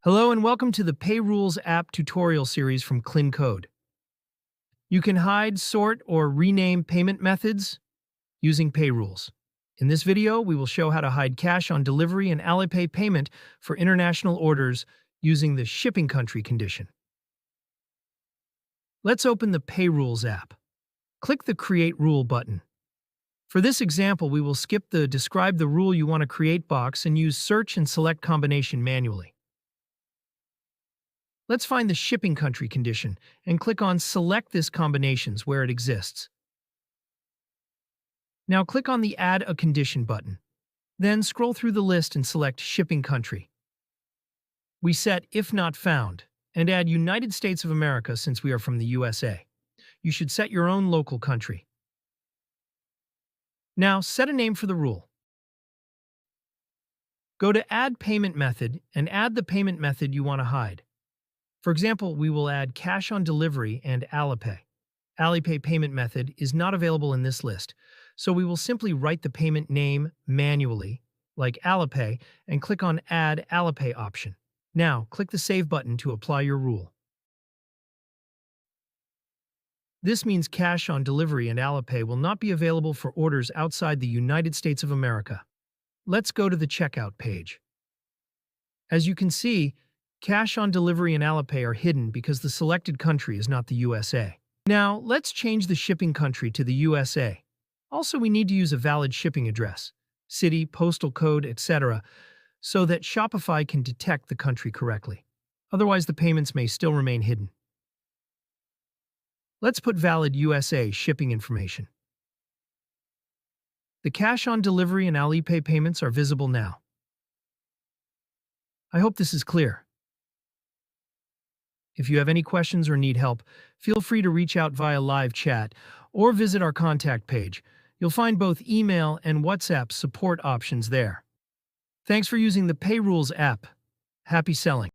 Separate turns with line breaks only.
Hello and welcome to the PayRules app tutorial series from KlinKode. You can hide, sort, or rename payment methods using PayRules. In this video, we will show how to hide cash on delivery and Alipay payment for international orders using the shipping country condition. Let's open the PayRules app. Click the Create Rule button. For this example, we will skip the Describe the rule you want to create box and use Search and Select Combination manually. Let's find the shipping country condition and click on Select this combinations where it exists. Now click on the Add a Condition button. Then scroll through the list and select Shipping Country. We set If Not Found and add United States of America since we are from the USA. You should set your own local country. Now set a name for the rule. Go to Add Payment Method and add the payment method you want to hide. For example, we will add cash on delivery and Alipay. Alipay payment method is not available in this list, so we will simply write the payment name manually, like Alipay, and click on Add Alipay option. Now, click the Save button to apply your rule. This means cash on delivery and Alipay will not be available for orders outside the United States of America. Let's go to the checkout page. As you can see, cash on delivery and Alipay are hidden because the selected country is not the USA. Now, let's change the shipping country to the USA. Also, we need to use a valid shipping address, city, postal code, etc., so that Shopify can detect the country correctly. Otherwise, the payments may still remain hidden. Let's put valid USA shipping information. The cash on delivery and Alipay payments are visible now. I hope this is clear. If you have any questions or need help, feel free to reach out via live chat or visit our contact page. You'll find both email and WhatsApp support options there. Thanks for using the PayRules app. Happy selling!